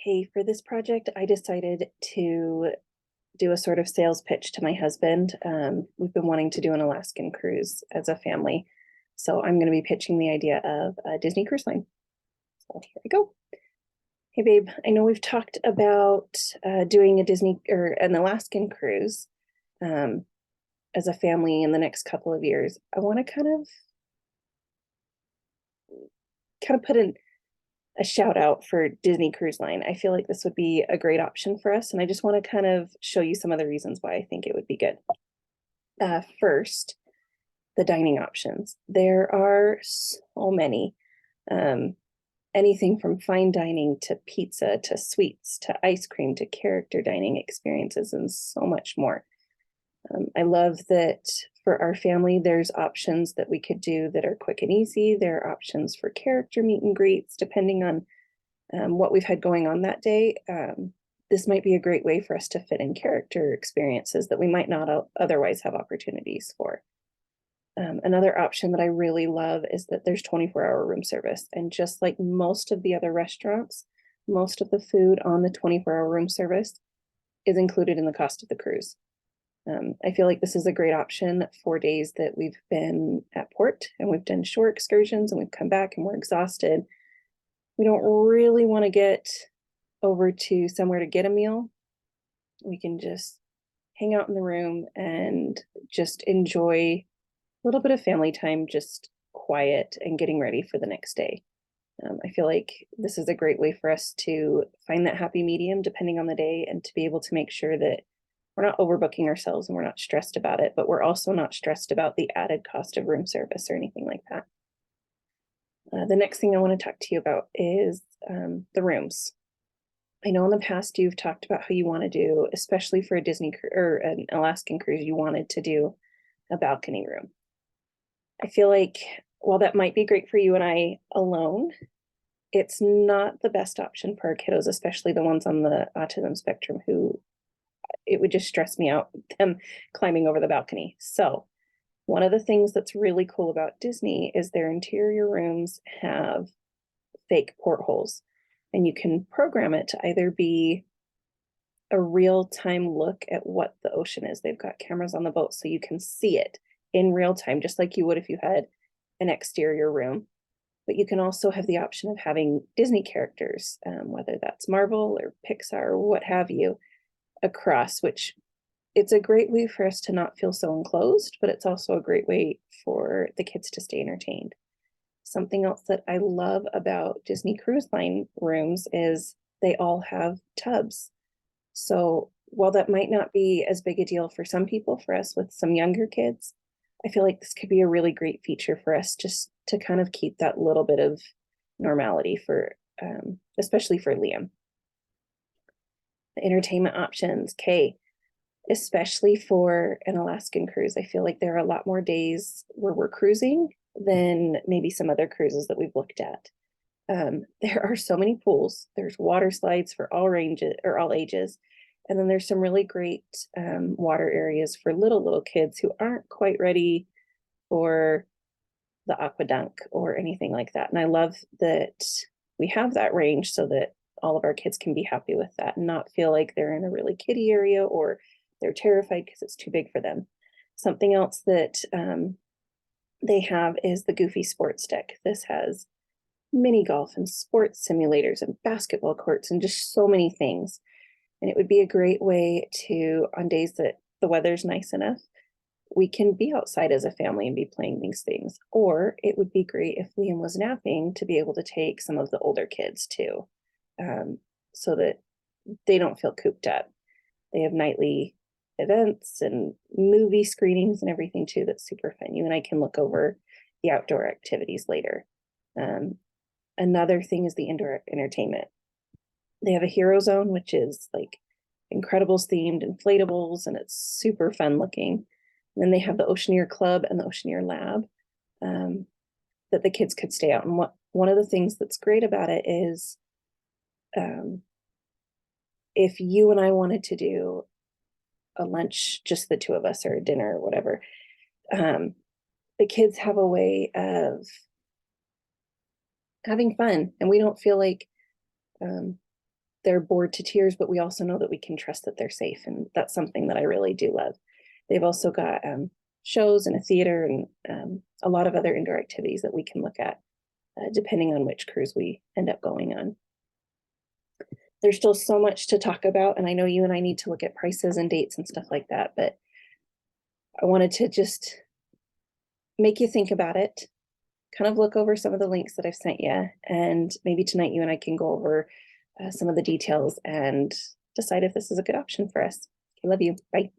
Hey, for this project, I decided to do a sort of sales pitch to my husband. We've been wanting to do an Alaskan cruise as a family. So I'm going to be pitching the idea of a Disney cruise line. So here we go. Hey, babe, I know we've talked about doing a Disney or an Alaskan cruise as a family in the next couple of years. I want to kind of put in a shout out for Disney Cruise Line. I feel like this would be a great option for us, and I just want to kind of show you some of the reasons why I think it would be good. First, the dining options. There are so many. Anything from fine dining to pizza to sweets to ice cream to character dining experiences and so much more. I love that for our family, there's options that we could do that are quick and easy. There are options for character meet and greets, depending on what we've had going on that day. This might be a great way for us to fit in character experiences that we might not otherwise have opportunities for. Another option that I really love is that there's 24-hour room service. And just like most of the other restaurants, most of the food on the 24-hour room service is included in the cost of the cruise. I feel like this is a great option for days that we've been at port and we've done shore excursions and we've come back and we're exhausted. We don't really want to get over to somewhere to get a meal. We can just hang out in the room and just enjoy a little bit of family time, just quiet and getting ready for the next day. I feel like this is a great way for us to find that happy medium depending on the day and to be able to make sure that we're not overbooking ourselves and we're not stressed about it, but we're also not stressed about the added cost of room service or anything like that. The next thing I want to talk to you about is the rooms. I know in the past you've talked about how you want to do, especially for a Disney or an Alaskan cruise, you wanted to do a balcony room. I feel like while that might be great for you and I alone, it's not the best option for our kiddos, especially the ones on the autism spectrum who it would just stress me out, them climbing over the balcony. So one of the things that's really cool about Disney is their interior rooms have fake portholes, and you can program it to either be a real-time look at what the ocean is. They've got cameras on the boat so you can see it in real time, just like you would if you had an exterior room. But you can also have the option of having Disney characters, whether that's Marvel or Pixar or what have you, across, which it's a great way for us to not feel so enclosed, but it's also a great way for the kids to stay entertained. Something else that I love about Disney Cruise Line rooms is they all have tubs. So while that might not be as big a deal for some people, for us with some younger kids, I feel like this could be a really great feature for us just to kind of keep that little bit of normality for, especially for Liam. The entertainment options, especially for an Alaskan cruise. I feel like there are a lot more days where we're cruising than maybe some other cruises that we've looked at. There are so many pools. There's water slides for all ranges or all ages. And then there's some really great water areas for little kids who aren't quite ready for the aqua dunk or anything like that. And I love that we have that range so that all of our kids can be happy with that and not feel like they're in a really kiddie area or they're terrified because it's too big for them. Something else that they have is the Goofy Sports Deck. This has mini golf and sports simulators and basketball courts and just so many things. And it would be a great way to, on days that the weather's nice enough, we can be outside as a family and be playing these things. Or it would be great if Liam was napping to be able to take some of the older kids too, so that they don't feel cooped up. They have nightly events and movie screenings and everything too that's super fun. You and I can look over the outdoor activities later. Another thing is the indoor entertainment. They have a hero zone, which is like Incredibles themed inflatables, and it's super fun looking. And then they have the Oceaneer Club and the Oceaneer Lab that the kids could stay out. And one of the things that's great about it is if you and I wanted to do a lunch, just the two of us, or a dinner or whatever, the kids have a way of having fun, and we don't feel like they're bored to tears, but we also know that we can trust that they're safe. And that's something that I really do love. They've also got shows and a theater and a lot of other indoor activities that we can look at depending on which cruise we end up going on. There's still so much to talk about, and I know you and I need to look at prices and dates and stuff like that, but I wanted to just make you think about it, kind of look over some of the links that I've sent you, and maybe tonight you and I can go over some of the details and decide if this is a good option for us. I love you. Bye.